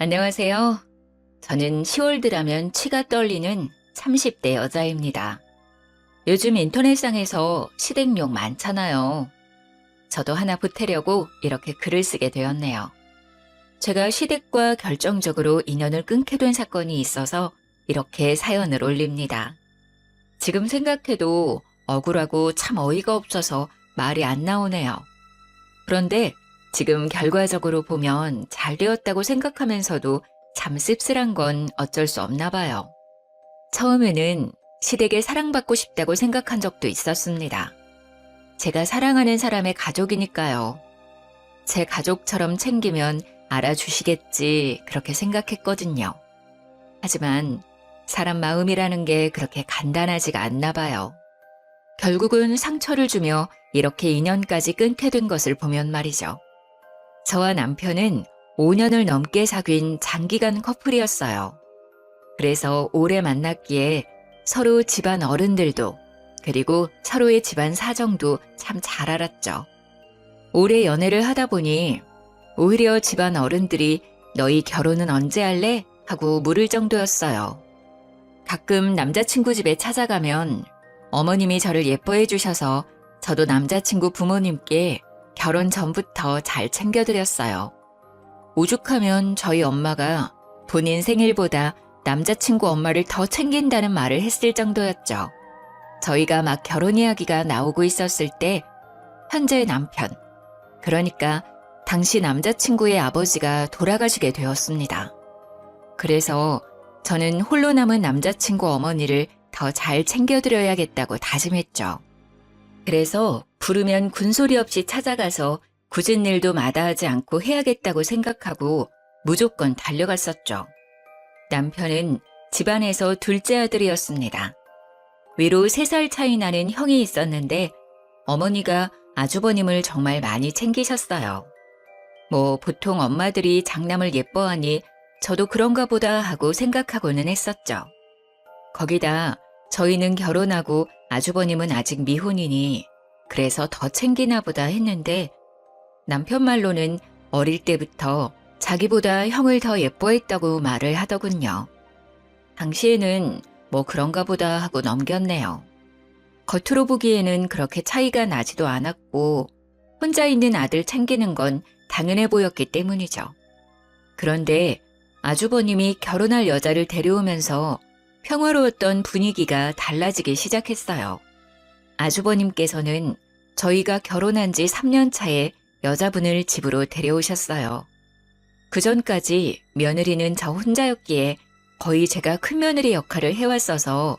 안녕하세요. 저는 10월드라면 치가 떨리는 30대 여자입니다. 요즘 인터넷상에서 시댁욕 많잖아요. 저도 하나 보태려고 이렇게 글을 쓰게 되었네요. 제가 시댁과 결정적으로 인연을 끊게 된 사건이 있어서 이렇게 사연을 올립니다. 지금 생각해도 억울하고 참 어이가 없어서 말이 안 나오네요. 그런데 지금 결과적으로 보면 잘 되었다고 생각하면서도 참 씁쓸한 건 어쩔 수 없나 봐요. 처음에는 시댁에 사랑받고 싶다고 생각한 적도 있었습니다. 제가 사랑하는 사람의 가족이니까요. 제 가족처럼 챙기면 알아주시겠지 그렇게 생각했거든요. 하지만 사람 마음이라는 게 그렇게 간단하지가 않나 봐요. 결국은 상처를 주며 이렇게 인연까지 끊게 된 것을 보면 말이죠. 저와 남편은 5년을 넘게 사귄 장기간 커플이었어요. 그래서 오래 만났기에 서로 집안 어른들도 그리고 서로의 집안 사정도 참 잘 알았죠. 오래 연애를 하다 보니 오히려 집안 어른들이 너희 결혼은 언제 할래? 하고 물을 정도였어요. 가끔 남자친구 집에 찾아가면 어머님이 저를 예뻐해 주셔서 저도 남자친구 부모님께 결혼 전부터 잘 챙겨드렸어요. 오죽하면 저희 엄마가 본인 생일보다 남자친구 엄마를 더 챙긴다는 말을 했을 정도였죠. 저희가 막 결혼 이야기가 나오고 있었을 때 현재의 남편, 그러니까 당시 남자친구의 아버지가 돌아가시게 되었습니다. 그래서 저는 홀로 남은 남자친구 어머니를 더 잘 챙겨드려야겠다고 다짐했죠. 그래서 부르면 군소리 없이 찾아가서 굳은 일도 마다하지 않고 해야겠다고 생각하고 무조건 달려갔었죠. 남편은 집안에서 둘째 아들이었습니다. 위로 3살 차이 나는 형이 있었는데 어머니가 아주버님을 정말 많이 챙기셨어요. 보통 엄마들이 장남을 예뻐하니 저도 그런가 보다 하고 생각하고는 했었죠. 거기다 저희는 결혼하고 아주버님은 아직 미혼이니 그래서 더 챙기나 보다 했는데 남편 말로는 어릴 때부터 자기보다 형을 더 예뻐했다고 말을 하더군요. 당시에는 그런가 보다 하고 넘겼네요. 겉으로 보기에는 그렇게 차이가 나지도 않았고 혼자 있는 아들 챙기는 건 당연해 보였기 때문이죠. 그런데 아주버님이 결혼할 여자를 데려오면서 평화로웠던 분위기가 달라지기 시작했어요. 아주버님께서는 저희가 결혼한 지 3년 차에 여자분을 집으로 데려오셨어요. 그전까지 며느리는 저 혼자였기에 거의 제가 큰며느리 역할을 해왔어서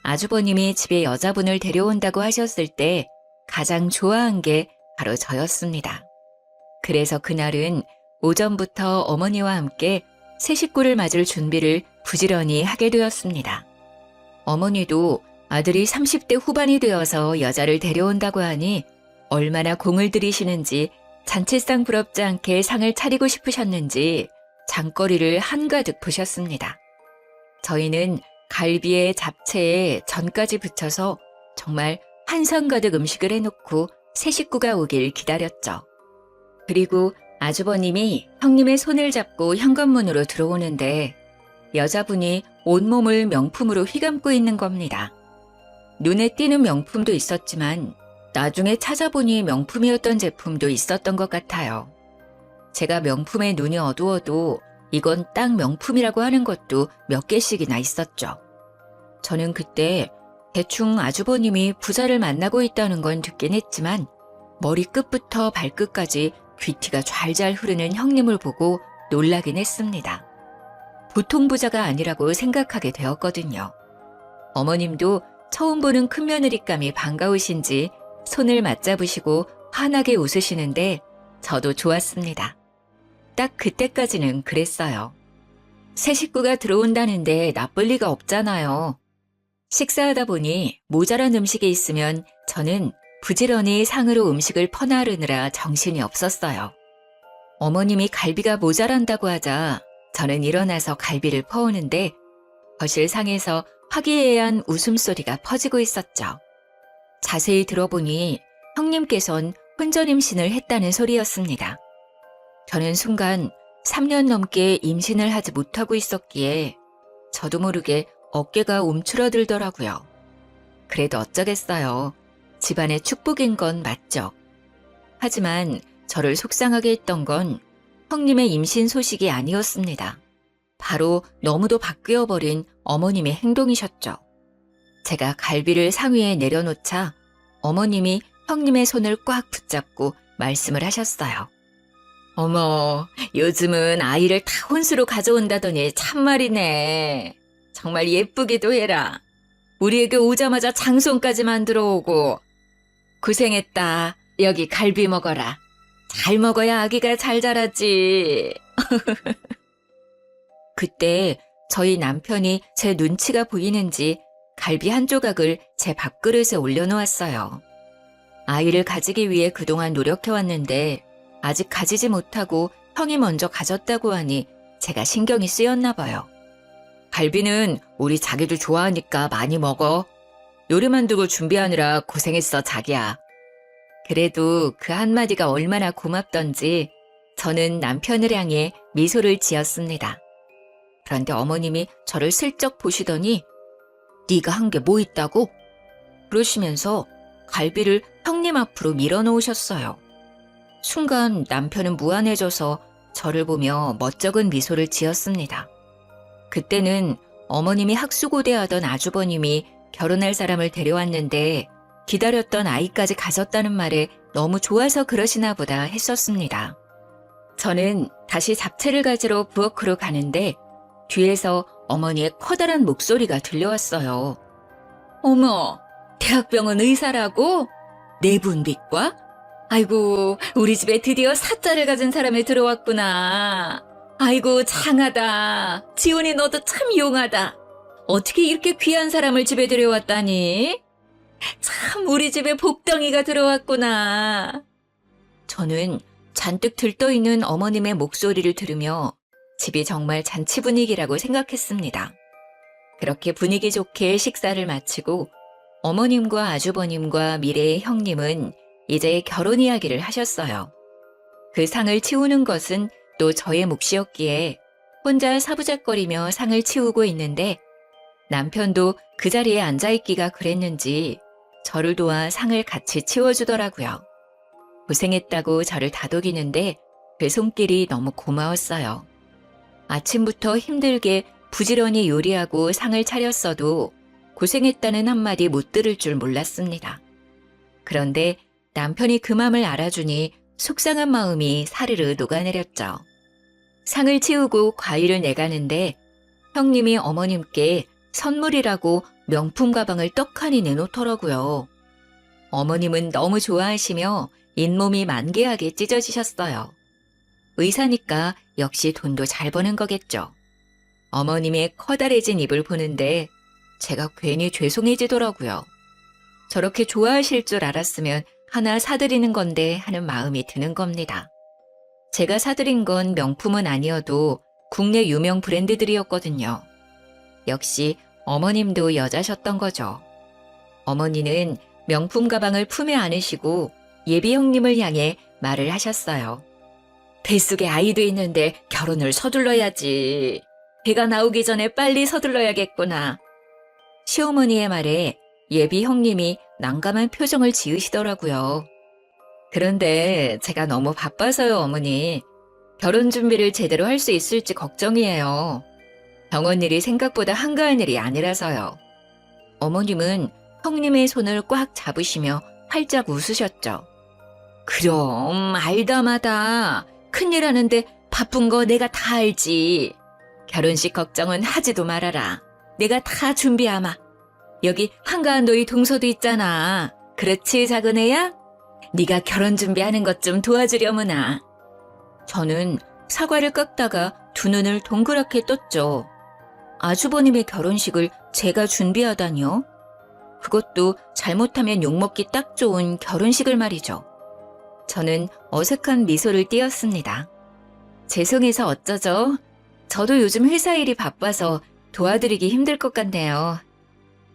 아주버님이 집에 여자분을 데려온다고 하셨을 때 가장 좋아한 게 바로 저였습니다. 그래서 그날은 오전부터 어머니와 함께 새 식구를 맞을 준비를 부지런히 하게 되었습니다. 어머니도 아들이 30대 후반이 되어서 여자를 데려온다고 하니 얼마나 공을 들이시는지 잔치상 부럽지 않게 상을 차리고 싶으셨는지 장거리를 한가득 보셨습니다. 저희는 갈비에 잡채에 전까지 붙여서 정말 한상 가득 음식을 해놓고 새 식구가 오길 기다렸죠. 그리고 아주버님이 형님의 손을 잡고 현관문으로 들어오는데 여자분이 온몸을 명품으로 휘감고 있는 겁니다. 눈에 띄는 명품도 있었지만 나중에 찾아보니 명품이었던 제품도 있었던 것 같아요. 제가 명품에 눈이 어두워도 이건 딱 명품이라고 하는 것도 몇 개씩이나 있었죠. 저는 그때 대충 아주버님이 부자를 만나고 있다는 건 듣긴 했지만 머리끝부터 발끝까지 귀티가 좔좔 흐르는 형님을 보고 놀라긴 했습니다. 보통 부자가 아니라고 생각하게 되었거든요. 어머님도 처음 보는 큰며느리감이 반가우신지 손을 맞잡으시고 환하게 웃으시는데 저도 좋았습니다. 딱 그때까지는 그랬어요. 새 식구가 들어온다는데 나쁠 리가 없잖아요. 식사하다 보니 모자란 음식이 있으면 저는 부지런히 상으로 음식을 퍼나르느라 정신이 없었어요. 어머님이 갈비가 모자란다고 하자 저는 일어나서 갈비를 퍼오는데 거실 상에서 화기애애한 웃음소리가 퍼지고 있었죠. 자세히 들어보니 형님께선 혼전 임신을 했다는 소리였습니다. 저는 순간 3년 넘게 임신을 하지 못하고 있었기에 저도 모르게 어깨가 움츠러들더라고요. 그래도 어쩌겠어요. 집안의 축복인 건 맞죠. 하지만 저를 속상하게 했던 건 형님의 임신 소식이 아니었습니다. 바로 너무도 바뀌어버린 어머님의 행동이셨죠. 제가 갈비를 상위에 내려놓자 어머님이 형님의 손을 꽉 붙잡고 말씀을 하셨어요. 어머, 요즘은 아이를 다 혼수로 가져온다더니 참말이네. 정말 예쁘기도 해라. 우리에게 오자마자 장손까지 만들어 오고. 고생했다. 여기 갈비 먹어라. 잘 먹어야 아기가 잘 자라지. 그때 저희 남편이 제 눈치가 보이는지 갈비 한 조각을 제 밥그릇에 올려놓았어요. 아이를 가지기 위해 그동안 노력해왔는데 아직 가지지 못하고 형이 먼저 가졌다고 하니 제가 신경이 쓰였나 봐요. 갈비는 우리 자기도 좋아하니까 많이 먹어. 요리만 두고 준비하느라 고생했어, 자기야. 그래도 그 한마디가 얼마나 고맙던지 저는 남편을 향해 미소를 지었습니다. 그런데 어머님이 저를 슬쩍 보시더니 네가 한 게 뭐 있다고? 그러시면서 갈비를 형님 앞으로 밀어놓으셨어요. 순간 남편은 무안해져서 저를 보며 멋쩍은 미소를 지었습니다. 그때는 어머님이 학수고대하던 아주버님이 결혼할 사람을 데려왔는데 기다렸던 아이까지 가졌다는 말에 너무 좋아서 그러시나 보다 했었습니다. 저는 다시 잡채를 가지러 부엌으로 가는데 뒤에서 어머니의 커다란 목소리가 들려왔어요. 어머, 대학병원 의사라고? 내분비과? 아이고, 우리 집에 드디어 사자를 가진 사람이 들어왔구나. 아이고, 장하다. 지훈이 너도 참 용하다. 어떻게 이렇게 귀한 사람을 집에 들여왔다니? 참 우리 집에 복덩이가 들어왔구나. 저는 잔뜩 들떠있는 어머님의 목소리를 들으며 집이 정말 잔치 분위기라고 생각했습니다. 그렇게 분위기 좋게 식사를 마치고 어머님과 아주버님과 미래의 형님은 이제 결혼 이야기를 하셨어요. 그 상을 치우는 것은 또 저의 몫이었기에 혼자 사부작거리며 상을 치우고 있는데 남편도 그 자리에 앉아있기가 그랬는지 저를 도와 상을 같이 치워주더라고요. 고생했다고 저를 다독이는데 그 손길이 너무 고마웠어요. 아침부터 힘들게 부지런히 요리하고 상을 차렸어도 고생했다는 한마디 못 들을 줄 몰랐습니다. 그런데 남편이 그 맘을 알아주니 속상한 마음이 사르르 녹아내렸죠. 상을 치우고 과일을 내가는데 형님이 어머님께 선물이라고 명품 가방을 떡하니 내놓더라고요. 어머님은 너무 좋아하시며 잇몸이 만개하게 찢어지셨어요. 의사니까 역시 돈도 잘 버는 거겠죠. 어머님의 커다래진 입을 보는데 제가 괜히 죄송해지더라고요. 저렇게 좋아하실 줄 알았으면 하나 사드리는 건데 하는 마음이 드는 겁니다. 제가 사드린 건 명품은 아니어도 국내 유명 브랜드들이었거든요. 역시 어머님도 여자셨던 거죠. 어머니는 명품 가방을 품에 안으시고 예비 형님을 향해 말을 하셨어요. 뱃속에 아이도 있는데 결혼을 서둘러야지. 배가 나오기 전에 빨리 서둘러야겠구나. 시어머니의 말에 예비 형님이 난감한 표정을 지으시더라고요. 그런데 제가 너무 바빠서요, 어머니. 결혼 준비를 제대로 할 수 있을지 걱정이에요. 병원 일이 생각보다 한가한 일이 아니라서요. 어머님은 형님의 손을 꽉 잡으시며 활짝 웃으셨죠. 그럼 알다마다 큰일 하는데 바쁜 거 내가 다 알지. 결혼식 걱정은 하지도 말아라. 내가 다 준비하마. 여기 한가한 너희 동서도 있잖아. 그렇지, 작은 애야? 네가 결혼 준비하는 것 좀 도와주려무나. 저는 사과를 깎다가 두 눈을 동그랗게 떴죠. 아주버님의 결혼식을 제가 준비하다니요? 그것도 잘못하면 욕먹기 딱 좋은 결혼식을 말이죠. 저는 어색한 미소를 띄었습니다. 죄송해서 어쩌죠? 저도 요즘 회사 일이 바빠서 도와드리기 힘들 것 같네요.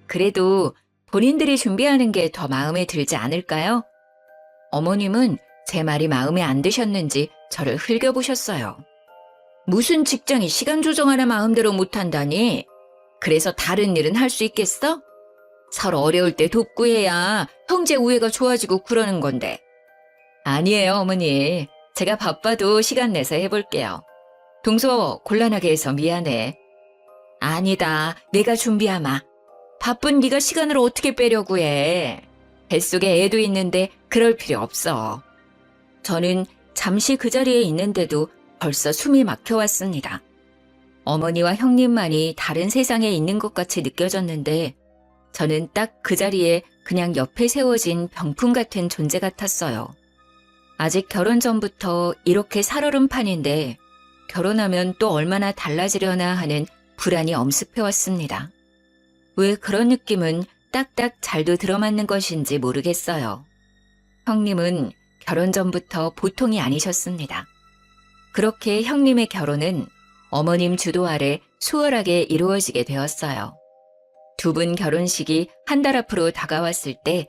그래도 본인들이 준비하는 게 더 마음에 들지 않을까요? 어머님은 제 말이 마음에 안 드셨는지 저를 흘겨보셨어요. 무슨 직장이 시간 조정하나 마음대로 못한다니? 그래서 다른 일은 할 수 있겠어? 서로 어려울 때 돕고 해야 형제 우애가 좋아지고 그러는 건데. 아니에요, 어머니. 제가 바빠도 시간 내서 해볼게요. 동서 곤란하게 해서 미안해. 아니다, 내가 준비하마. 바쁜 네가 시간을 어떻게 빼려고 해. 뱃속에 애도 있는데 그럴 필요 없어. 저는 잠시 그 자리에 있는데도 벌써 숨이 막혀왔습니다. 어머니와 형님만이 다른 세상에 있는 것 같이 느껴졌는데 저는 딱 그 자리에 그냥 옆에 세워진 병풍 같은 존재 같았어요. 아직 결혼 전부터 이렇게 살얼음 판인데 결혼하면 또 얼마나 달라지려나 하는 불안이 엄습해왔습니다. 왜 그런 느낌은 딱딱 잘도 들어맞는 것인지 모르겠어요. 형님은 결혼 전부터 보통이 아니셨습니다. 그렇게 형님의 결혼은 어머님 주도 아래 수월하게 이루어지게 되었어요. 두 분 결혼식이 한 달 앞으로 다가왔을 때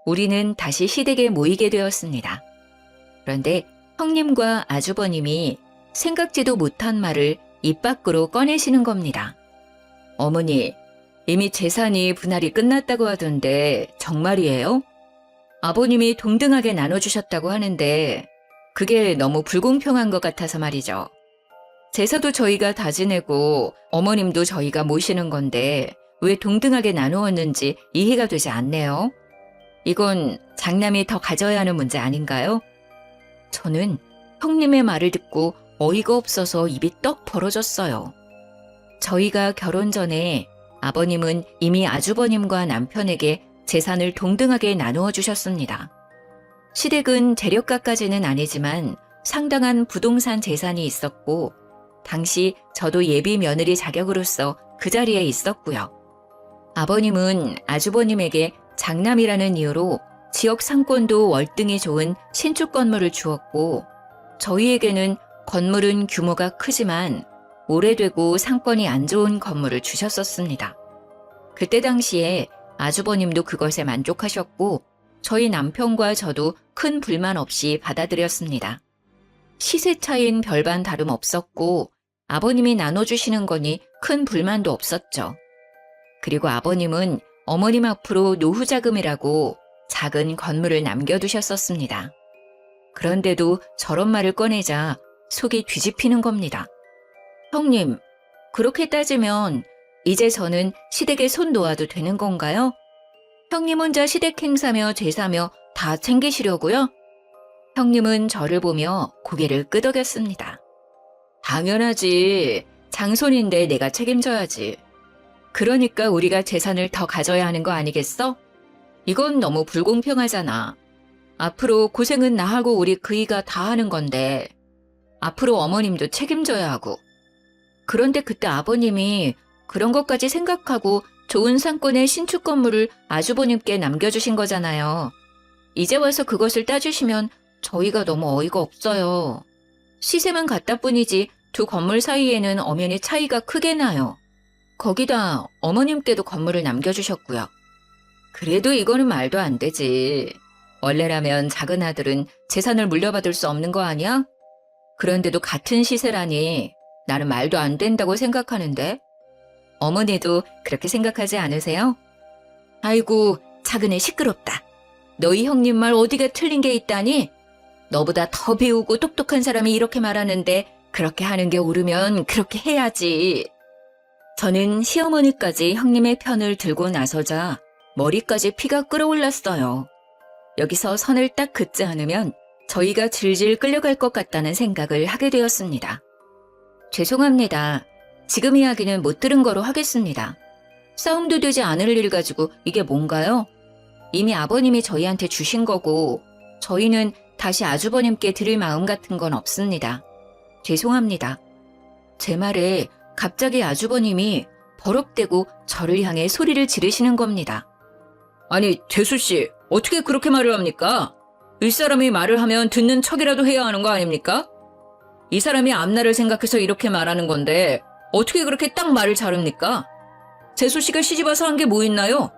우리는 다시 시댁에 모이게 되었습니다. 그런데 형님과 아주버님이 생각지도 못한 말을 입 밖으로 꺼내시는 겁니다. 어머니, 이미 재산이 분할이 끝났다고 하던데 정말이에요? 아버님이 동등하게 나눠주셨다고 하는데 그게 너무 불공평한 것 같아서 말이죠. 제사도 저희가 다 지내고 어머님도 저희가 모시는 건데 왜 동등하게 나누었는지 이해가 되지 않네요. 이건 장남이 더 가져야 하는 문제 아닌가요? 저는 형님의 말을 듣고 어이가 없어서 입이 떡 벌어졌어요. 저희가 결혼 전에 아버님은 이미 아주버님과 남편에게 재산을 동등하게 나누어 주셨습니다. 시댁은 재력가까지는 아니지만 상당한 부동산 재산이 있었고 당시 저도 예비 며느리 자격으로서 그 자리에 있었고요. 아버님은 아주버님에게 장남이라는 이유로 지역 상권도 월등히 좋은 신축 건물을 주었고 저희에게는 건물은 규모가 크지만 오래되고 상권이 안 좋은 건물을 주셨었습니다. 그때 당시에 아주버님도 그것에 만족하셨고 저희 남편과 저도 큰 불만 없이 받아들였습니다. 시세 차이는 별반 다름 없었고 아버님이 나눠주시는 거니 큰 불만도 없었죠. 그리고 아버님은 어머님 앞으로 노후자금이라고 작은 건물을 남겨두셨었습니다. 그런데도 저런 말을 꺼내자 속이 뒤집히는 겁니다. 형님, 그렇게 따지면 이제 저는 시댁에 손 놓아도 되는 건가요? 형님 혼자 시댁 행사며 제사며 다 챙기시려고요? 형님은 저를 보며 고개를 끄덕였습니다. 당연하지. 장손인데 내가 책임져야지. 그러니까 우리가 재산을 더 가져야 하는 거 아니겠어? 이건 너무 불공평하잖아. 앞으로 고생은 나하고 우리 그이가 다 하는 건데 앞으로 어머님도 책임져야 하고. 그런데 그때 아버님이 그런 것까지 생각하고 좋은 상권의 신축 건물을 아주버님께 남겨주신 거잖아요. 이제 와서 그것을 따주시면 저희가 너무 어이가 없어요. 시세만 같다 뿐이지 두 건물 사이에는 엄연히 차이가 크게 나요. 거기다 어머님께도 건물을 남겨주셨고요. 그래도 이거는 말도 안 되지. 원래라면 작은 아들은 재산을 물려받을 수 없는 거 아니야? 그런데도 같은 시세라니 나는 말도 안 된다고 생각하는데. 어머니도 그렇게 생각하지 않으세요? 아이고, 작은 애 시끄럽다. 너희 형님 말 어디가 틀린 게 있다니? 너보다 더 배우고 똑똑한 사람이 이렇게 말하는데 그렇게 하는 게 옳으면 그렇게 해야지. 저는 시어머니까지 형님의 편을 들고 나서자 머리까지 피가 끓어올랐어요. 여기서 선을 딱 긋지 않으면 저희가 질질 끌려갈 것 같다는 생각을 하게 되었습니다. 죄송합니다. 지금 이야기는 못 들은 거로 하겠습니다. 싸움도 되지 않을 일 가지고 이게 뭔가요? 이미 아버님이 저희한테 주신 거고 저희는 다시 아주버님께 드릴 마음 같은 건 없습니다. 죄송합니다. 제 말에 갑자기 아주버님이 버럭대고 저를 향해 소리를 지르시는 겁니다. 아니, 재수씨, 어떻게 그렇게 말을 합니까? 윗사람이 말을 하면 듣는 척이라도 해야 하는 거 아닙니까? 이 사람이 앞날을 생각해서 이렇게 말하는 건데 어떻게 그렇게 딱 말을 자릅니까? 재수씨가 시집와서 한 게 뭐 있나요?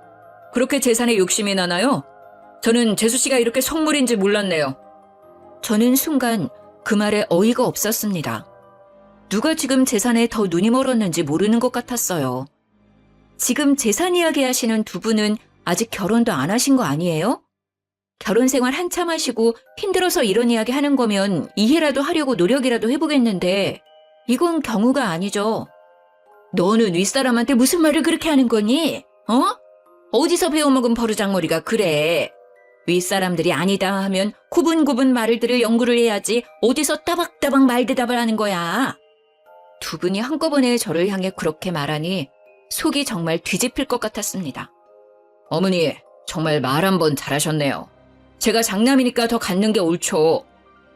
그렇게 재산에 욕심이 나나요? 저는 재수씨가 이렇게 속물인지 몰랐네요. 저는 순간 그 말에 어이가 없었습니다. 누가 지금 재산에 더 눈이 멀었는지 모르는 것 같았어요. 지금 재산 이야기 하시는 두 분은 아직 결혼도 안 하신 거 아니에요? 결혼 생활 한참 하시고 힘들어서 이런 이야기 하는 거면 이해라도 하려고 노력이라도 해보겠는데 이건 경우가 아니죠. 너는 윗사람한테 무슨 말을 그렇게 하는 거니? 어디서 배워먹은 버르장머리가 그래. 윗사람들이 아니다 하면 고분고분 말을 들을 연구를 해야지 어디서 따박따박 말대답을 하는 거야. 두 분이 한꺼번에 저를 향해 그렇게 말하니 속이 정말 뒤집힐 것 같았습니다. 어머니, 정말 말 한번 잘하셨네요. 제가 장남이니까 더 갖는 게 옳죠.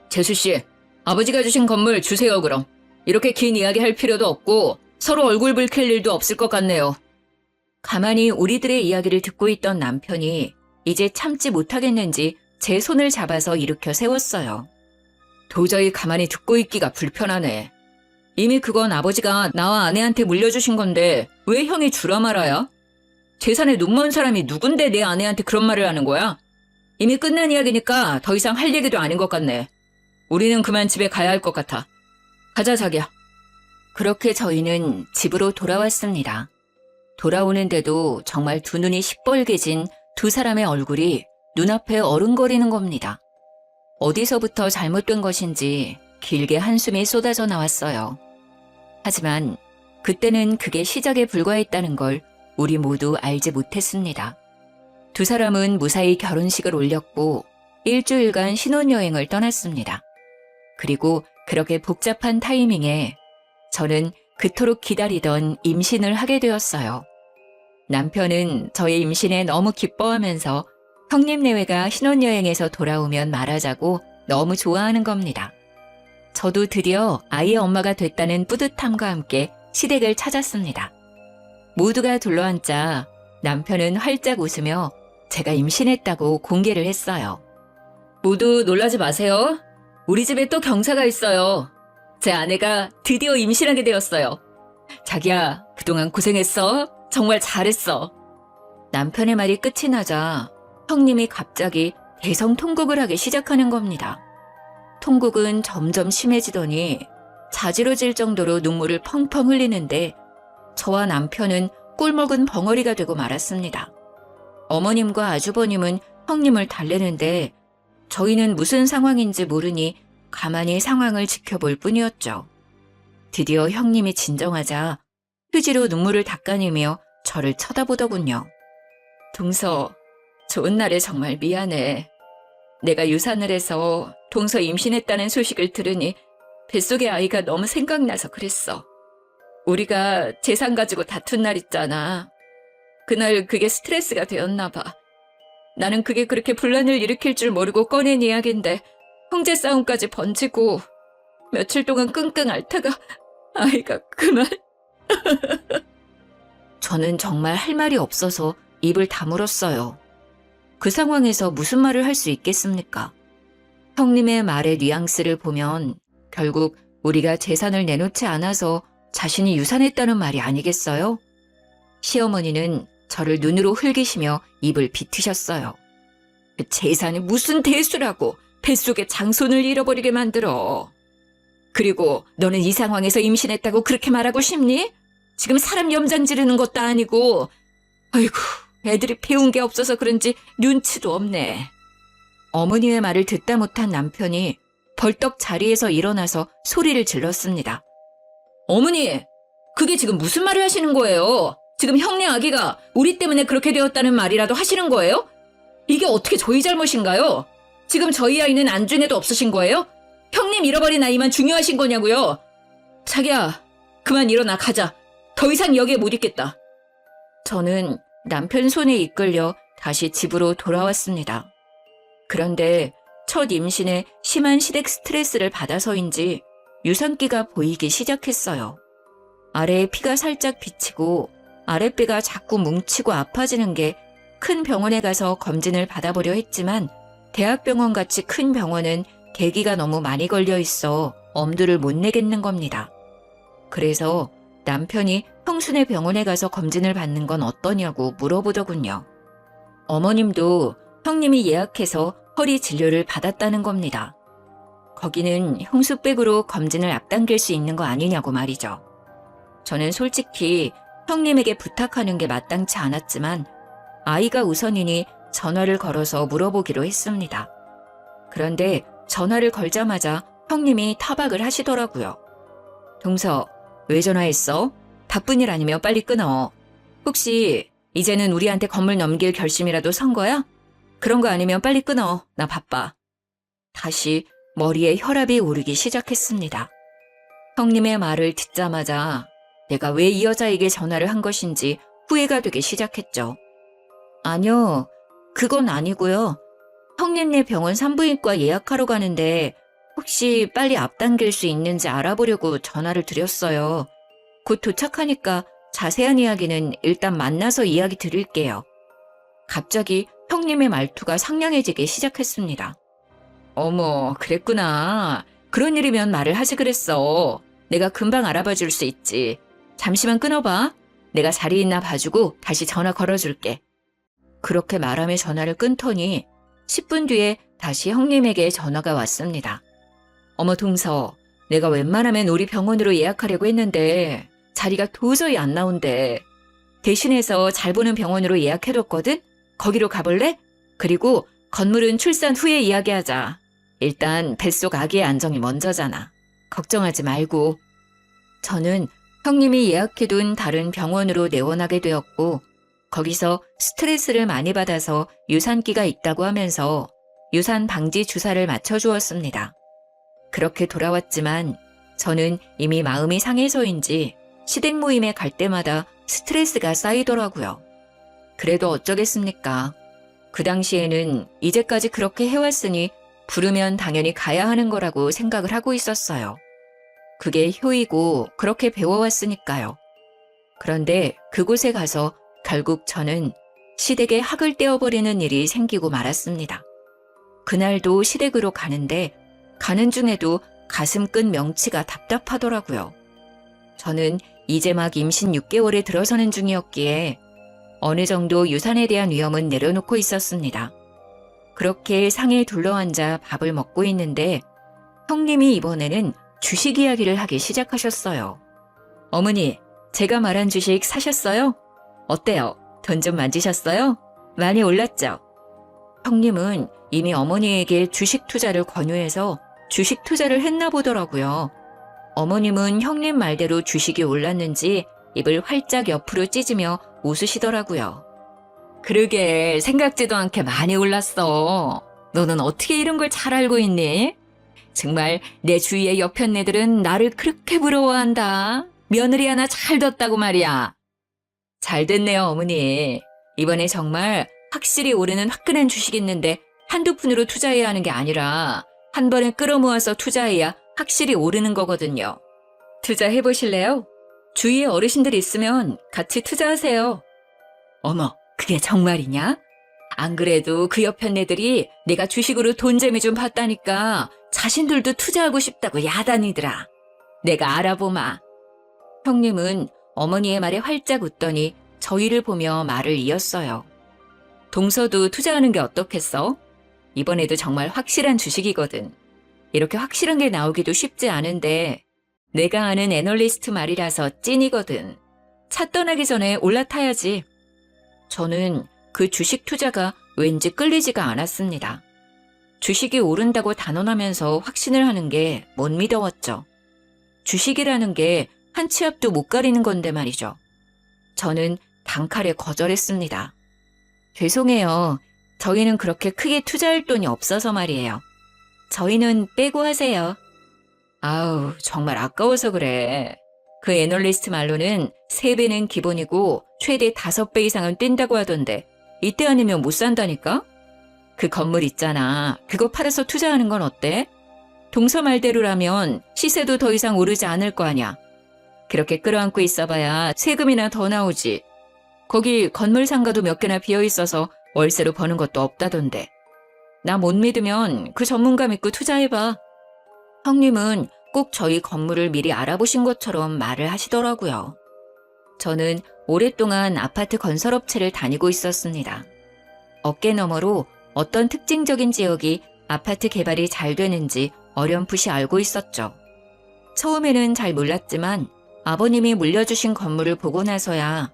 재수씨, 아버지가 주신 건물 주세요 그럼. 이렇게 긴 이야기 할 필요도 없고 서로 얼굴 붉힐 일도 없을 것 같네요. 가만히 우리들의 이야기를 듣고 있던 남편이 이제 참지 못하겠는지 제 손을 잡아서 일으켜 세웠어요. 도저히 가만히 듣고 있기가 불편하네. 이미 그건 아버지가 나와 아내한테 물려주신 건데 왜 형이 주라 말아야? 재산에 눈먼 사람이 누군데 내 아내한테 그런 말을 하는 거야? 이미 끝난 이야기니까 더 이상 할 얘기도 아닌 것 같네. 우리는 그만 집에 가야 할 것 같아. 가자 자기야. 그렇게 저희는 집으로 돌아왔습니다. 돌아오는데도 정말 두 눈이 시뻘개진 두 사람의 얼굴이 눈앞에 어른거리는 겁니다. 어디서부터 잘못된 것인지 길게 한숨이 쏟아져 나왔어요. 하지만 그때는 그게 시작에 불과했다는 걸 우리 모두 알지 못했습니다. 두 사람은 무사히 결혼식을 올렸고 일주일간 신혼여행을 떠났습니다. 그리고 그렇게 복잡한 타이밍에 저는 그토록 기다리던 임신을 하게 되었어요. 남편은 저의 임신에 너무 기뻐하면서 형님 내외가 신혼여행에서 돌아오면 말하자고 너무 좋아하는 겁니다. 저도 드디어 아이의 엄마가 됐다는 뿌듯함과 함께 시댁을 찾았습니다. 모두가 둘러앉자 남편은 활짝 웃으며 제가 임신했다고 공개를 했어요. 모두 놀라지 마세요. 우리 집에 또 경사가 있어요. 제 아내가 드디어 임신하게 되었어요. 자기야, 그동안 고생했어. 정말 잘했어. 남편의 말이 끝이 나자 형님이 갑자기 대성통곡을 하기 시작하는 겁니다. 통곡은 점점 심해지더니 자지러질 정도로 눈물을 펑펑 흘리는데 저와 남편은 꿀먹은 벙어리가 되고 말았습니다. 어머님과 아주버님은 형님을 달래는데 저희는 무슨 상황인지 모르니 가만히 상황을 지켜볼 뿐이었죠. 드디어 형님이 진정하자 휴지로 눈물을 닦아내며 저를 쳐다보더군요. 동서, 좋은 날에 정말 미안해. 내가 유산을 해서 동서 임신했다는 소식을 들으니 뱃속의 아이가 너무 생각나서 그랬어. 우리가 재산 가지고 다툰 날 있잖아. 그날 그게 스트레스가 되었나 봐. 나는 그게 그렇게 분란을 일으킬 줄 모르고 꺼낸 이야기인데 형제 싸움까지 번지고 며칠 동안 끙끙 앓다가 아이가 그만. 저는 정말 할 말이 없어서 입을 다물었어요. 그 상황에서 무슨 말을 할 수 있겠습니까? 형님의 말의 뉘앙스를 보면 결국 우리가 재산을 내놓지 않아서 자신이 유산했다는 말이 아니겠어요? 시어머니는 저를 눈으로 흘기시며 입을 비트셨어요. 재산이 무슨 대수라고 뱃속에 장손을 잃어버리게 만들어. 그리고 너는 이 상황에서 임신했다고 그렇게 말하고 싶니? 지금 사람 염장 지르는 것도 아니고. 아이고, 애들이 배운 게 없어서 그런지 눈치도 없네. 어머니의 말을 듣다 못한 남편이 벌떡 자리에서 일어나서 소리를 질렀습니다. 어머니, 그게 지금 무슨 말을 하시는 거예요? 지금 형네 아기가 우리 때문에 그렇게 되었다는 말이라도 하시는 거예요? 이게 어떻게 저희 잘못인가요? 지금 저희 아이는 안중에도 없으신 거예요? 형님 잃어버린 아이만 중요하신 거냐고요? 자기야, 그만 일어나 가자. 더 이상 여기에 못 있겠다. 저는 남편 손에 이끌려 다시 집으로 돌아왔습니다. 그런데 첫 임신에 심한 시댁 스트레스를 받아서인지 유산기가 보이기 시작했어요. 아래에 피가 살짝 비치고 아랫배가 자꾸 뭉치고 아파지는 게 큰 병원에 가서 검진을 받아보려 했지만 대학병원같이 큰 병원은 계기가 너무 많이 걸려 있어 엄두를 못 내겠는 겁니다. 그래서 남편이 형수네 병원에 가서 검진을 받는 건 어떠냐고 물어보더군요. 어머님도 형님이 예약해서 허리 진료를 받았다는 겁니다. 거기는 형수백으로 검진을 앞당길 수 있는 거 아니냐고 말이죠. 저는 솔직히 형님에게 부탁하는 게 마땅치 않았지만 아이가 우선이니 전화를 걸어서 물어보기로 했습니다. 그런데 전화를 걸자마자 형님이 타박을 하시더라고요. 동서, 왜 전화했어? 바쁜 일 아니면 빨리 끊어. 혹시 이제는 우리한테 건물 넘길 결심이라도 선 거야? 그런 거 아니면 빨리 끊어. 나 바빠. 다시 머리에 혈압이 오르기 시작했습니다. 형님의 말을 듣자마자 내가 왜 이 여자에게 전화를 한 것인지 후회가 되기 시작했죠. 아니요, 그건 아니고요. 형님네 병원 산부인과 예약하러 가는데 혹시 빨리 앞당길 수 있는지 알아보려고 전화를 드렸어요. 곧 도착하니까 자세한 이야기는 일단 만나서 이야기 드릴게요. 갑자기 형님의 말투가 상냥해지기 시작했습니다. 어머, 그랬구나. 그런 일이면 말을 하지 그랬어. 내가 금방 알아봐 줄 수 있지. 잠시만 끊어봐. 내가 자리 있나 봐주고 다시 전화 걸어줄게. 그렇게 말하며 전화를 끊더니 10분 뒤에 다시 형님에게 전화가 왔습니다. 어머 동서, 내가 웬만하면 우리 병원으로 예약하려고 했는데 자리가 도저히 안 나온대. 대신해서 잘 보는 병원으로 예약해뒀거든? 거기로 가볼래? 그리고 건물은 출산 후에 이야기하자. 일단 뱃속 아기의 안정이 먼저잖아. 걱정하지 말고. 저는 형님이 예약해둔 다른 병원으로 내원하게 되었고 거기서 스트레스를 많이 받아서 유산기가 있다고 하면서 유산 방지 주사를 맞춰주었습니다. 그렇게 돌아왔지만 저는 이미 마음이 상해서인지 시댁 모임에 갈 때마다 스트레스가 쌓이더라고요. 그래도 어쩌겠습니까? 그 당시에는 이제까지 그렇게 해왔으니 부르면 당연히 가야 하는 거라고 생각을 하고 있었어요. 그게 효이고 그렇게 배워왔으니까요. 그런데 그곳에 가서 결국 저는 시댁에 학을 떼어버리는 일이 생기고 말았습니다. 그날도 시댁으로 가는데 가는 중에도 가슴 끈 명치가 답답하더라고요. 저는 이제 막 임신 6개월에 들어서는 중이었기에 어느 정도 유산에 대한 위험은 내려놓고 있었습니다. 그렇게 상에 둘러앉아 밥을 먹고 있는데 형님이 이번에는 주식 이야기를 하기 시작하셨어요. 어머니, 제가 말한 주식 사셨어요? 어때요? 돈 좀 만지셨어요? 많이 올랐죠? 형님은 이미 어머니에게 주식 투자를 권유해서 주식 투자를 했나 보더라고요. 어머님은 형님 말대로 주식이 올랐는지 입을 활짝 옆으로 찢으며 웃으시더라고요. 그러게 생각지도 않게 많이 올랐어. 너는 어떻게 이런 걸 잘 알고 있니? 정말 내 주위의 여편네들은 나를 그렇게 부러워한다. 며느리 하나 잘 뒀다고 말이야. 잘 됐네요, 어머니. 이번에 정말 확실히 오르는 화끈한 주식 있는데 한두 푼으로 투자해야 하는 게 아니라 한 번에 끌어모아서 투자해야 확실히 오르는 거거든요. 투자해보실래요? 주위에 어르신들 있으면 같이 투자하세요. 어머, 그게 정말이냐? 안 그래도 그 여편네들이 내가 주식으로 돈 재미 좀 봤다니까 자신들도 투자하고 싶다고 야단이더라. 내가 알아보마. 형님은 어머니의 말에 활짝 웃더니 저희를 보며 말을 이었어요. 동서도 투자하는 게 어떻겠어? 이번에도 정말 확실한 주식이거든. 이렇게 확실한 게 나오기도 쉽지 않은데 내가 아는 애널리스트 말이라서 찐이거든. 차 떠나기 전에 올라타야지. 저는 그 주식 투자가 왠지 끌리지가 않았습니다. 주식이 오른다고 단언하면서 확신을 하는 게 못 믿어왔죠. 주식이라는 게 한 치 앞도 못 가리는 건데 말이죠. 저는 단칼에 거절했습니다. 죄송해요. 저희는 그렇게 크게 투자할 돈이 없어서 말이에요. 저희는 빼고 하세요. 아우, 정말 아까워서 그래. 그 애널리스트 말로는 3배는 기본이고 최대 5배 이상은 뛴다고 하던데 이때 아니면 못 산다니까? 그 건물 있잖아. 그거 팔아서 투자하는 건 어때? 동서 말대로라면 시세도 더 이상 오르지 않을 거 아냐. 그렇게 끌어안고 있어봐야 세금이나 더 나오지. 거기 건물 상가도 몇 개나 비어있어서 월세로 버는 것도 없다던데. 나 못 믿으면 그 전문가 믿고 투자해봐. 형님은 꼭 저희 건물을 미리 알아보신 것처럼 말을 하시더라고요. 저는 오랫동안 아파트 건설업체를 다니고 있었습니다. 어깨너머로 어떤 특징적인 지역이 아파트 개발이 잘 되는지 어렴풋이 알고 있었죠. 처음에는 잘 몰랐지만 아버님이 물려주신 건물을 보고 나서야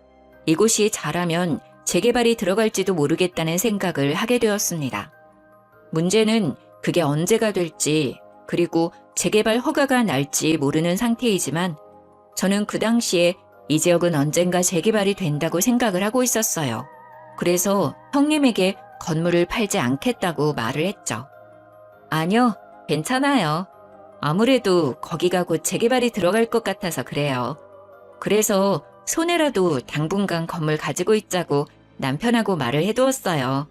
이곳이 잘하면 재개발이 들어갈지도 모르겠다는 생각을 하게 되었습니다. 문제는 그게 언제가 될지 그리고 재개발 허가가 날지 모르는 상태이지만 저는 그 당시에 이 지역은 언젠가 재개발이 된다고 생각을 하고 있었어요. 그래서 형님에게 건물을 팔지 않겠다고 말을 했죠. 아니요, 괜찮아요. 아무래도 거기가 곧 재개발이 들어갈 것 같아서 그래요. 그래서 손해라도 당분간 건물 가지고 있자고 남편하고 말을 해두었어요.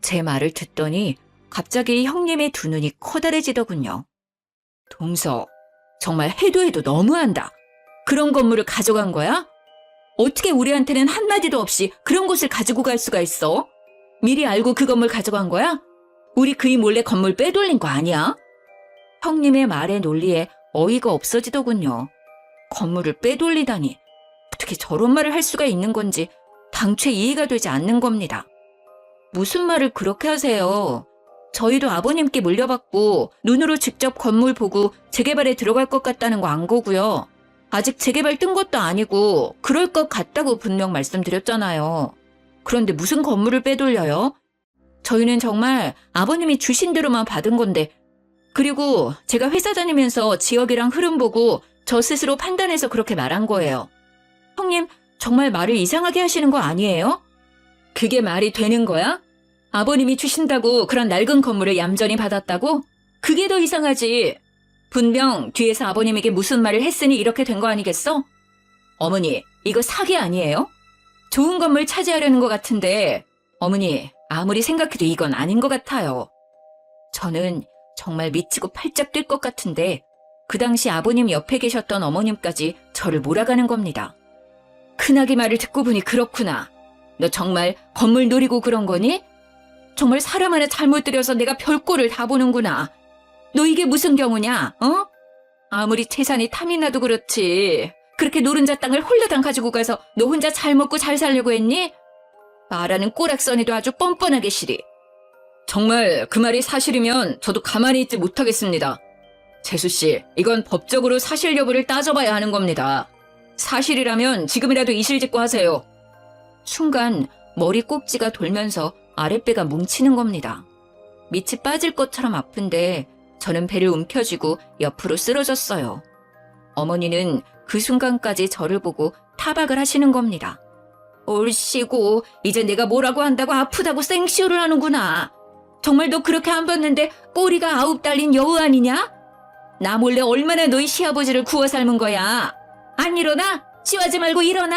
제 말을 듣더니 갑자기 형님의 두 눈이 커다래지더군요. 동서, 정말 해도 너무한다. 그런 건물을 가져간 거야? 어떻게 우리한테는 한마디도 없이 그런 곳을 가지고 갈 수가 있어? 미리 알고 그 건물 가져간 거야? 우리 그이 몰래 건물 빼돌린 거 아니야? 형님의 말에 논리에 어이가 없어지더군요. 건물을 빼돌리다니 어떻게 저런 말을 할 수가 있는 건지 당최 이해가 되지 않는 겁니다. 무슨 말을 그렇게 하세요? 저희도 아버님께 물려받고 눈으로 직접 건물 보고 재개발에 들어갈 것 같다는 거 안 거고요. 아직 재개발 뜬 것도 아니고 그럴 것 같다고 분명 말씀드렸잖아요. 그런데 무슨 건물을 빼돌려요? 저희는 정말 아버님이 주신 대로만 받은 건데 그리고 제가 회사 다니면서 지역이랑 흐름 보고 저 스스로 판단해서 그렇게 말한 거예요. 형님 정말 말을 이상하게 하시는 거 아니에요? 그게 말이 되는 거야? 아버님이 주신다고 그런 낡은 건물을 얌전히 받았다고? 그게 더 이상하지. 분명 뒤에서 아버님에게 무슨 말을 했으니 이렇게 된 거 아니겠어? 어머니, 이거 사기 아니에요? 좋은 건물 차지하려는 것 같은데 어머니, 아무리 생각해도 이건 아닌 것 같아요. 저는 정말 미치고 팔짝 뛸 것 같은데 그 당시 아버님 옆에 계셨던 어머님까지 저를 몰아가는 겁니다. 큰아기 말을 듣고 보니 그렇구나. 너 정말 건물 노리고 그런 거니? 정말 사람 하나 잘못 들여서 내가 별꼴을 다 보는구나. 너 이게 무슨 경우냐, 어? 아무리 재산이 탐이 나도 그렇지. 그렇게 노른자 땅을 홀라당 가지고 가서 너 혼자 잘 먹고 잘 살려고 했니? 말하는 꼬락서니도 아주 뻔뻔하게 시리. 정말 그 말이 사실이면 저도 가만히 있지 못하겠습니다. 재수씨, 이건 법적으로 사실 여부를 따져봐야 하는 겁니다. 사실이라면 지금이라도 이실직고 하세요. 순간 머리 꼭지가 돌면서 아랫배가 뭉치는 겁니다. 밑이 빠질 것처럼 아픈데 저는 배를 움켜쥐고 옆으로 쓰러졌어요. 어머니는 그 순간까지 저를 보고 타박을 하시는 겁니다. 얼씨구, 이제 내가 뭐라고 한다고 아프다고 생쇼를 하는구나. 정말 너 그렇게 안 봤는데 꼬리가 9 달린 여우 아니냐? 나 몰래 얼마나 너희 시아버지를 구워 삶은 거야. 안 일어나? 씨하지 말고 일어나!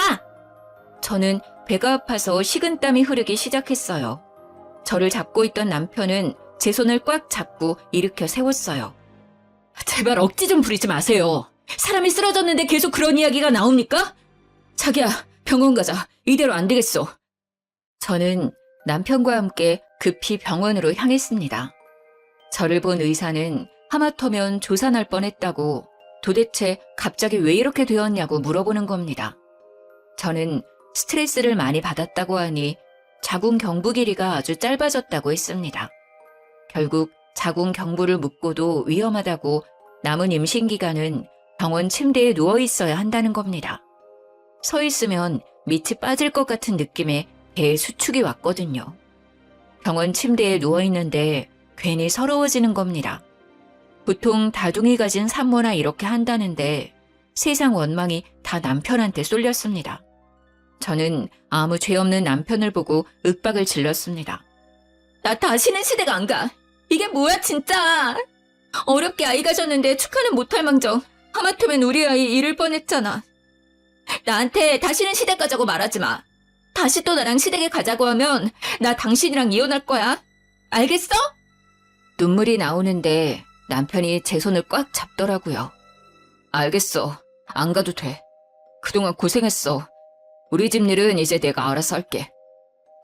저는 배가 아파서 식은땀이 흐르기 시작했어요. 저를 잡고 있던 남편은 제 손을 꽉 잡고 일으켜 세웠어요. 제발 억지 좀 부리지 마세요. 사람이 쓰러졌는데 계속 그런 이야기가 나옵니까? 자기야, 병원 가자. 이대로 안 되겠어. 저는 남편과 함께 급히 병원으로 향했습니다. 저를 본 의사는 하마터면 조산할 뻔했다고 도대체 갑자기 왜 이렇게 되었냐고 물어보는 겁니다. 저는 스트레스를 많이 받았다고 하니 자궁 경부 길이가 아주 짧아졌다고 했습니다. 결국 자궁 경부를 묶고도 위험하다고 남은 임신 기간은 병원 침대에 누워 있어야 한다는 겁니다. 서 있으면 밑이 빠질 것 같은 느낌에 배에 수축이 왔거든요. 병원 침대에 누워 있는데 괜히 서러워지는 겁니다. 보통 다둥이 가진 산모나 이렇게 한다는데 세상 원망이 다 남편한테 쏠렸습니다. 저는 아무 죄 없는 남편을 보고 윽박을 질렀습니다. 나 다시는 시댁 안 가. 이게 뭐야 진짜. 어렵게 아이 가졌는데 축하는 못할 망정 하마터면 우리 아이 잃을 뻔했잖아. 나한테 다시는 시댁 가자고 말하지 마. 다시 또 나랑 시댁에 가자고 하면 나 당신이랑 이혼할 거야. 알겠어? 눈물이 나오는데 남편이 제 손을 꽉 잡더라고요. 알겠어. 안 가도 돼. 그동안 고생했어. 우리 집 일은 이제 내가 알아서 할게.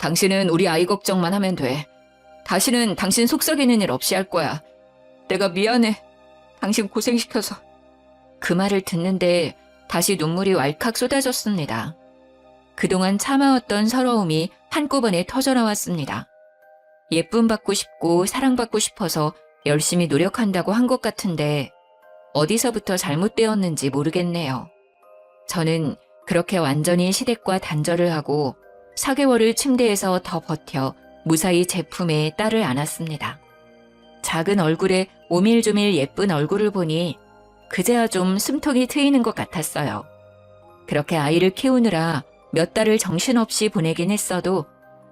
당신은 우리 아이 걱정만 하면 돼. 다시는 당신 속썩이는 일 없이 할 거야. 내가 미안해. 당신 고생시켜서. 그 말을 듣는데 다시 눈물이 왈칵 쏟아졌습니다. 그동안 참아왔던 서러움이 한꺼번에 터져나왔습니다. 예쁨 받고 싶고 사랑받고 싶어서 열심히 노력한다고 한 것 같은데 어디서부터 잘못되었는지 모르겠네요. 저는 그렇게 완전히 시댁과 단절을 하고 4개월을 침대에서 더 버텨 무사히 제품에 딸을 안았습니다. 작은 얼굴에 오밀조밀 예쁜 얼굴을 보니 그제야 좀 숨통이 트이는 것 같았어요. 그렇게 아이를 키우느라 몇 달을 정신없이 보내긴 했어도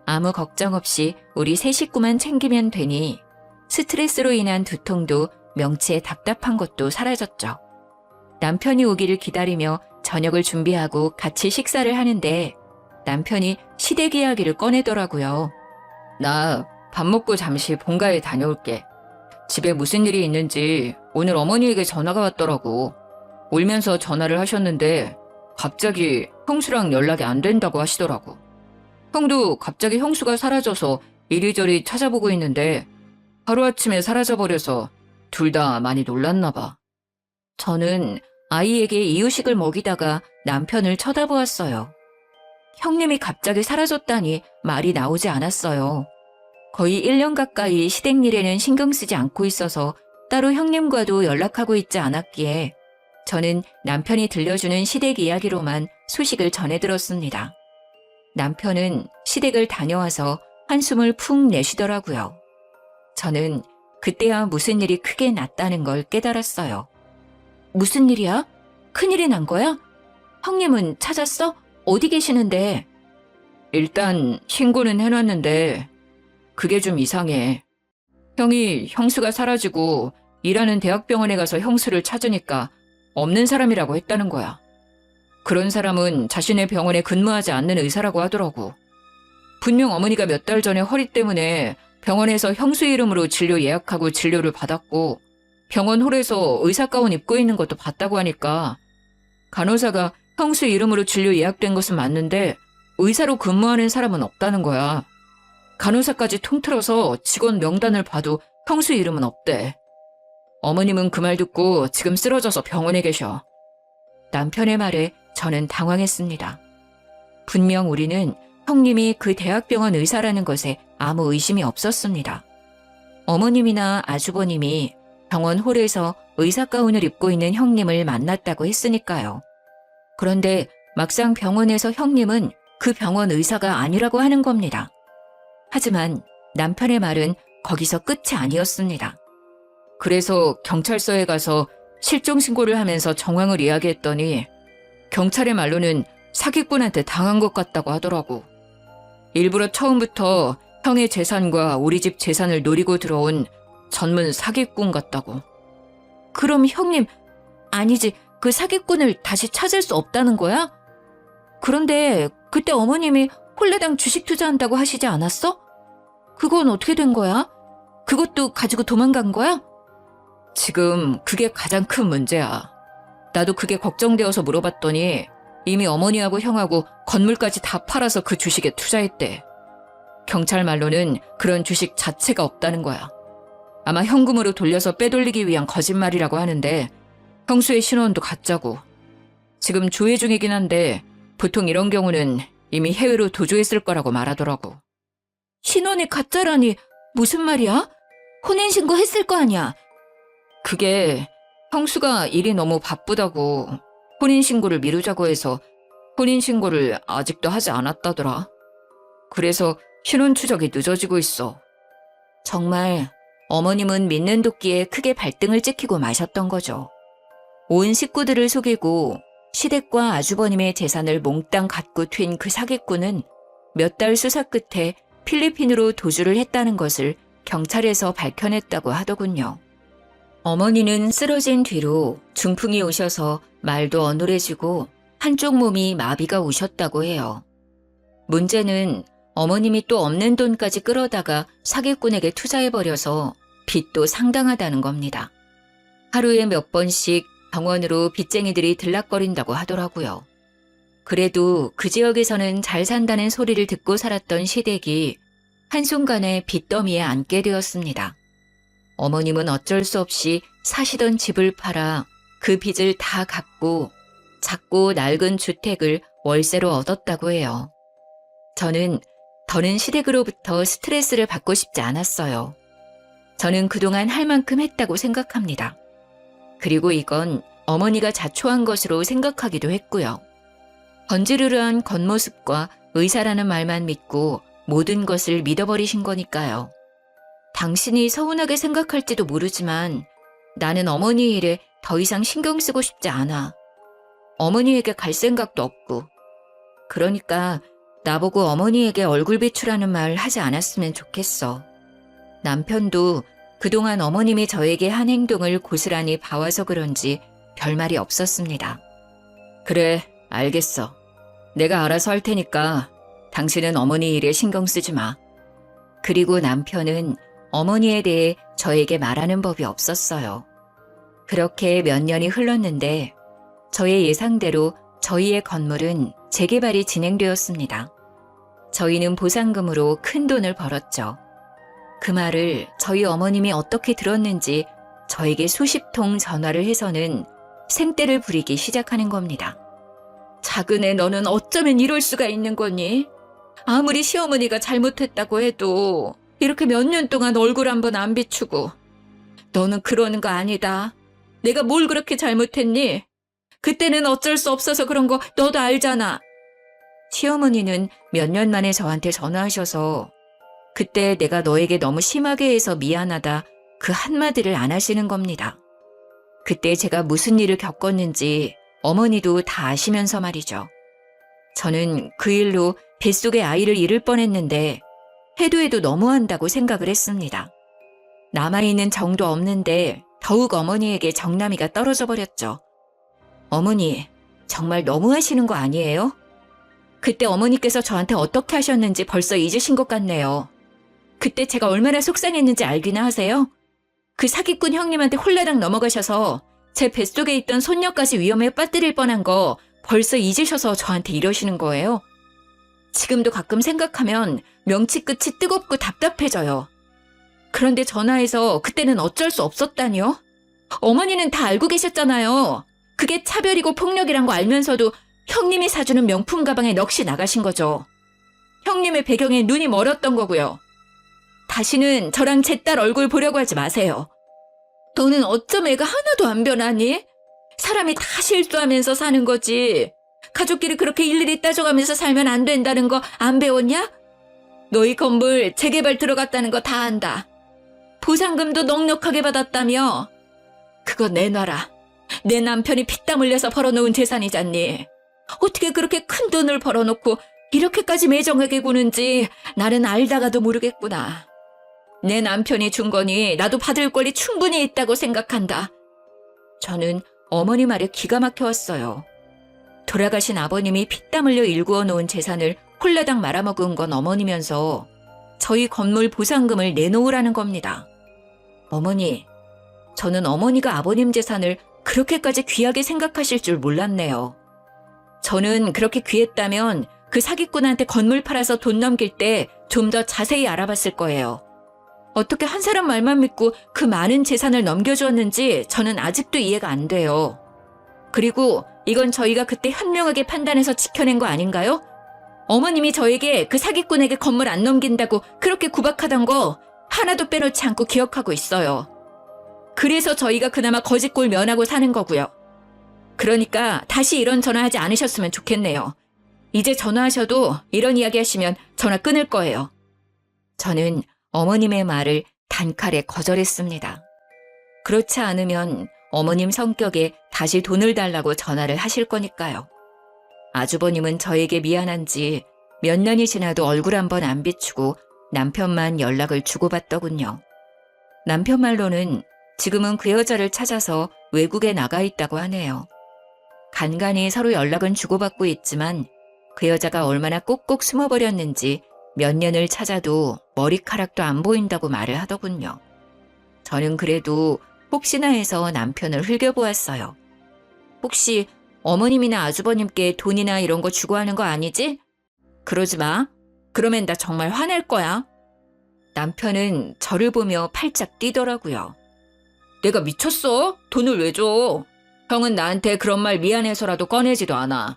아무 걱정 없이 우리 세 식구만 챙기면 되니 스트레스로 인한 두통도 명치에 답답한 것도 사라졌죠. 남편이 오기를 기다리며 저녁을 준비하고 같이 식사를 하는데 남편이 시댁 이야기를 꺼내더라고요. 나 밥 먹고 잠시 본가에 다녀올게. 집에 무슨 일이 있는지 오늘 어머니에게 전화가 왔더라고. 울면서 전화를 하셨는데 갑자기 형수랑 연락이 안 된다고 하시더라고. 형도 갑자기 형수가 사라져서 이리저리 찾아보고 있는데 하루아침에 사라져버려서 둘 다 많이 놀랐나 봐. 저는 아이에게 이유식을 먹이다가 남편을 쳐다보았어요. 형님이 갑자기 사라졌다니 말이 나오지 않았어요. 거의 1년 가까이 시댁 일에는 신경 쓰지 않고 있어서 따로 형님과도 연락하고 있지 않았기에 저는 남편이 들려주는 시댁 이야기로만 소식을 전해 들었습니다. 남편은 시댁을 다녀와서 한숨을 푹 내쉬더라고요. 저는 그때야 무슨 일이 크게 났다는 걸 깨달았어요. 무슨 일이야? 큰일이 난 거야? 형님은 찾았어? 어디 계시는데? 일단 신고는 해놨는데 그게 좀 이상해. 형이 형수가 사라지고 일하는 대학병원에 가서 형수를 찾으니까 없는 사람이라고 했다는 거야. 그런 사람은 자신의 병원에 근무하지 않는 의사라고 하더라고. 분명 어머니가 몇 달 전에 허리 때문에 병원에서 형수 이름으로 진료 예약하고 진료를 받았고 병원 홀에서 의사 가운 입고 있는 것도 봤다고 하니까 간호사가 형수 이름으로 진료 예약된 것은 맞는데 의사로 근무하는 사람은 없다는 거야. 간호사까지 통틀어서 직원 명단을 봐도 형수 이름은 없대. 어머님은 그 말 듣고 지금 쓰러져서 병원에 계셔. 남편의 말에 저는 당황했습니다. 분명 우리는 형님이 그 대학병원 의사라는 것에 아무 의심이 없었습니다. 어머님이나 아주버님이 병원 홀에서 의사 가운을 입고 있는 형님을 만났다고 했으니까요. 그런데 막상 병원에서 형님은 그 병원 의사가 아니라고 하는 겁니다. 하지만 남편의 말은 거기서 끝이 아니었습니다. 그래서 경찰서에 가서 실종 신고를 하면서 정황을 이야기했더니 경찰의 말로는 사기꾼한테 당한 것 같다고 하더라고. 일부러 처음부터 형의 재산과 우리 집 재산을 노리고 들어온 전문 사기꾼 같다고. 그럼 형님, 아니지, 그 사기꾼을 다시 찾을 수 없다는 거야? 그런데 그때 어머님이 홀레당 주식 투자한다고 하시지 않았어? 그건 어떻게 된 거야? 그것도 가지고 도망간 거야? 지금 그게 가장 큰 문제야. 나도 그게 걱정되어서 물어봤더니 이미 어머니하고 형하고 건물까지 다 팔아서 그 주식에 투자했대. 경찰 말로는 그런 주식 자체가 없다는 거야. 아마 현금으로 돌려서 빼돌리기 위한 거짓말이라고 하는데 형수의 신원도 가짜고. 지금 조회 중이긴 한데 보통 이런 경우는 이미 해외로 도주했을 거라고 말하더라고. 신원이 가짜라니 무슨 말이야? 혼인신고 했을 거 아니야? 그게 형수가 일이 너무 바쁘다고 혼인신고를 미루자고 해서 혼인신고를 아직도 하지 않았다더라. 그래서 신원 추적이 늦어지고 있어. 정말 어머님은 믿는 도끼에 크게 발등을 찍히고 마셨던 거죠. 온 식구들을 속이고 시댁과 아주버님의 재산을 몽땅 갖고 튄 그 사기꾼은 몇 달 수사 끝에 필리핀으로 도주를 했다는 것을 경찰에서 밝혀냈다고 하더군요. 어머니는 쓰러진 뒤로 중풍이 오셔서 말도 어눌해지고 한쪽 몸이 마비가 오셨다고 해요. 문제는 어머님이 또 없는 돈까지 끌어다가 사기꾼에게 투자해버려서 빚도 상당하다는 겁니다. 하루에 몇 번씩 병원으로 빚쟁이들이 들락거린다고 하더라고요. 그래도 그 지역에서는 잘 산다는 소리를 듣고 살았던 시댁이 한순간에 빚더미에 앉게 되었습니다. 어머님은 어쩔 수 없이 사시던 집을 팔아 그 빚을 다 갚고 작고 낡은 주택을 월세로 얻었다고 해요. 저는 더는 시댁으로부터 스트레스를 받고 싶지 않았어요. 저는 그동안 할 만큼 했다고 생각합니다. 그리고 이건 어머니가 자초한 것으로 생각하기도 했고요. 번지르르한 겉모습과 의사라는 말만 믿고 모든 것을 믿어버리신 거니까요. 당신이 서운하게 생각할지도 모르지만 나는 어머니 일에 더 이상 신경 쓰고 싶지 않아. 어머니에게 갈 생각도 없고. 그러니까 나보고 어머니에게 얼굴 비추라는 말 하지 않았으면 좋겠어. 남편도 그동안 어머님이 저에게 한 행동을 고스란히 봐와서 그런지 별말이 없었습니다. 그래, 알겠어. 내가 알아서 할 테니까 당신은 어머니 일에 신경 쓰지 마. 그리고 남편은 어머니에 대해 저에게 말하는 법이 없었어요. 그렇게 몇 년이 흘렀는데 저의 예상대로 저희의 건물은 재개발이 진행되었습니다. 저희는 보상금으로 큰 돈을 벌었죠. 그 말을 저희 어머님이 어떻게 들었는지 저에게 수십 통 전화를 해서는 생떼를 부리기 시작하는 겁니다. 작은 애 너는 어쩌면 이럴 수가 있는 거니? 아무리 시어머니가 잘못했다고 해도 이렇게 몇 년 동안 얼굴 한번 안 비추고. 너는 그러는 거 아니다. 내가 뭘 그렇게 잘못했니? 그때는 어쩔 수 없어서 그런 거 너도 알잖아. 시어머니는 몇 년 만에 저한테 전화하셔서 그때 내가 너에게 너무 심하게 해서 미안하다 그 한마디를 안 하시는 겁니다. 그때 제가 무슨 일을 겪었는지 어머니도 다 아시면서 말이죠. 저는 그 일로 뱃속에 아이를 잃을 뻔했는데 해도 너무한다고 생각을 했습니다. 남아있는 정도 없는데 더욱 어머니에게 정남이가 떨어져 버렸죠. 어머니, 정말 너무하시는 거 아니에요? 그때 어머니께서 저한테 어떻게 하셨는지 벌써 잊으신 것 같네요. 그때 제가 얼마나 속상했는지 알기나 하세요? 그 사기꾼 형님한테 홀라당 넘어가셔서 제 뱃속에 있던 손녀까지 위험에 빠뜨릴 뻔한 거 벌써 잊으셔서 저한테 이러시는 거예요? 지금도 가끔 생각하면 명치 끝이 뜨겁고 답답해져요. 그런데 전화해서 그때는 어쩔 수 없었다니요? 어머니는 다 알고 계셨잖아요. 그게 차별이고 폭력이란 거 알면서도 형님이 사주는 명품 가방에 넋이 나가신 거죠. 형님의 배경에 눈이 멀었던 거고요. 다시는 저랑 제 딸 얼굴 보려고 하지 마세요. 너는 어쩜 애가 하나도 안 변하니? 사람이 다 실수하면서 사는 거지. 가족끼리 그렇게 일일이 따져가면서 살면 안 된다는 거 안 배웠냐? 너희 건물 재개발 들어갔다는 거 다 안다. 보상금도 넉넉하게 받았다며. 그거 내놔라. 내 남편이 피땀 흘려서 벌어놓은 재산이잖니. 어떻게 그렇게 큰 돈을 벌어놓고 이렇게까지 매정하게 구는지 나는 알다가도 모르겠구나. 내 남편이 준 거니 나도 받을 권리 충분히 있다고 생각한다. 저는 어머니 말에 기가 막혀왔어요. 돌아가신 아버님이 피땀 흘려 일구어 놓은 재산을 홀라당 말아먹은 건 어머니면서 저희 건물 보상금을 내놓으라는 겁니다. 어머니, 저는 어머니가 아버님 재산을 그렇게까지 귀하게 생각하실 줄 몰랐네요. 저는 그렇게 귀했다면 그 사기꾼한테 건물 팔아서 돈 넘길 때 좀 더 자세히 알아봤을 거예요. 어떻게 한 사람 말만 믿고 그 많은 재산을 넘겨주었는지 저는 아직도 이해가 안 돼요. 그리고 이건 저희가 그때 현명하게 판단해서 지켜낸 거 아닌가요? 어머님이 저에게 그 사기꾼에게 건물 안 넘긴다고 그렇게 구박하던 거 하나도 빼놓지 않고 기억하고 있어요. 그래서 저희가 그나마 거짓골 면하고 사는 거고요. 그러니까 다시 이런 전화하지 않으셨으면 좋겠네요. 이제 전화하셔도 이런 이야기 하시면 전화 끊을 거예요. 저는 어머님의 말을 단칼에 거절했습니다. 그렇지 않으면 어머님 성격에 다시 돈을 달라고 전화를 하실 거니까요. 아주버님은 저에게 미안한지 몇 년이 지나도 얼굴 한번 안 비추고 남편만 연락을 주고받더군요. 남편 말로는 지금은 그 여자를 찾아서 외국에 나가 있다고 하네요. 간간히 서로 연락은 주고받고 있지만 그 여자가 얼마나 꼭꼭 숨어버렸는지 몇 년을 찾아도 머리카락도 안 보인다고 말을 하더군요. 저는 그래도 혹시나 해서 남편을 흘겨보았어요. 혹시 어머님이나 아주버님께 돈이나 이런 거 주고 하는 거 아니지? 그러지 마. 그러면 나 정말 화낼 거야. 남편은 저를 보며 팔짝 뛰더라고요. 내가 미쳤어? 돈을 왜 줘? 형은 나한테 그런 말 미안해서라도 꺼내지도 않아.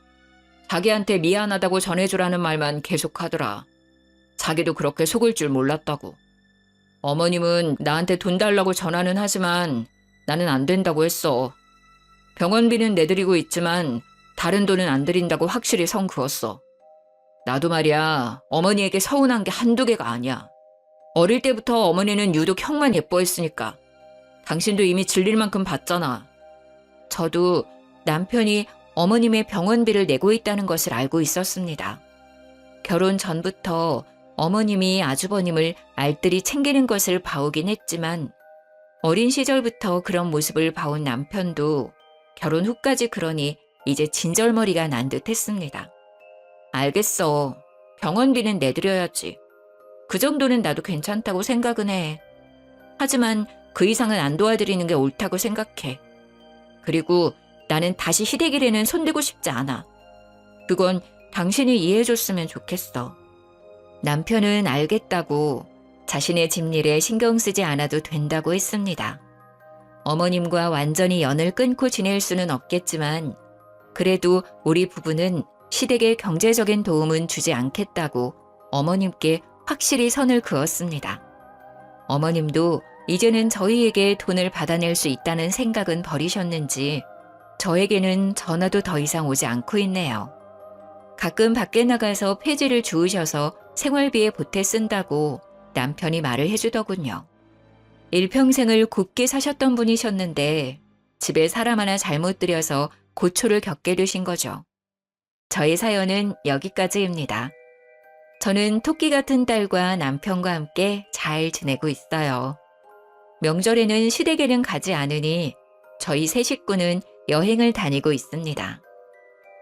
자기한테 미안하다고 전해주라는 말만 계속하더라. 자기도 그렇게 속을 줄 몰랐다고. 어머님은 나한테 돈 달라고 전화는 하지만 나는 안 된다고 했어. 병원비는 내드리고 있지만 다른 돈은 안 드린다고 확실히 선 그었어. 나도 말이야, 어머니에게 서운한 게 한두 개가 아니야. 어릴 때부터 어머니는 유독 형만 예뻐했으니까. 당신도 이미 질릴 만큼 봤잖아. 저도 남편이 어머님의 병원비를 내고 있다는 것을 알고 있었습니다. 결혼 전부터 어머님이 아주버님을 알뜰히 챙기는 것을 봐오긴 했지만 어린 시절부터 그런 모습을 봐온 남편도 결혼 후까지 그러니 이제 진절머리가 난 듯 했습니다. 알겠어. 병원비는 내드려야지. 그 정도는 나도 괜찮다고 생각은 해. 하지만 그 이상은 안 도와드리는 게 옳다고 생각해. 그리고 나는 다시 시댁일에는 손대고 싶지 않아. 그건 당신이 이해해줬으면 좋겠어. 남편은 알겠다고 자신의 집일에 신경 쓰지 않아도 된다고 했습니다. 어머님과 완전히 연을 끊고 지낼 수는 없겠지만 그래도 우리 부부는 시댁에 경제적인 도움은 주지 않겠다고 어머님께 확실히 선을 그었습니다. 어머님도 이제는 저희에게 돈을 받아낼 수 있다는 생각은 버리셨는지 저에게는 전화도 더 이상 오지 않고 있네요. 가끔 밖에 나가서 폐지를 주우셔서 생활비에 보태 쓴다고 남편이 말을 해주더군요. 일평생을 곱게 사셨던 분이셨는데 집에 사람 하나 잘못 들여서 고초를 겪게 되신 거죠. 저의 사연은 여기까지입니다. 저는 토끼 같은 딸과 남편과 함께 잘 지내고 있어요. 명절에는 시댁에는 가지 않으니 저희 세 식구는 여행을 다니고 있습니다.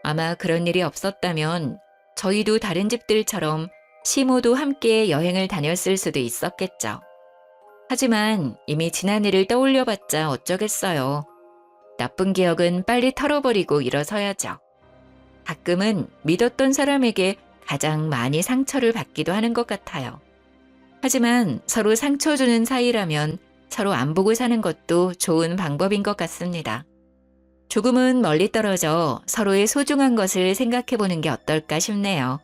아마 그런 일이 없었다면 저희도 다른 집들처럼 시모도 함께 여행을 다녔을 수도 있었겠죠. 하지만 이미 지난 일을 떠올려봤자 어쩌겠어요. 나쁜 기억은 빨리 털어버리고 일어서야죠. 가끔은 믿었던 사람에게 가장 많이 상처를 받기도 하는 것 같아요. 하지만 서로 상처 주는 사이라면 서로 안 보고 사는 것도 좋은 방법인 것 같습니다. 조금은 멀리 떨어져 서로의 소중한 것을 생각해 보는 게 어떨까 싶네요.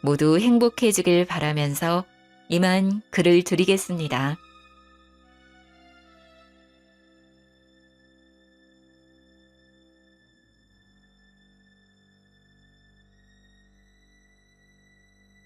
모두 행복해지길 바라면서 이만 글을 드리겠습니다.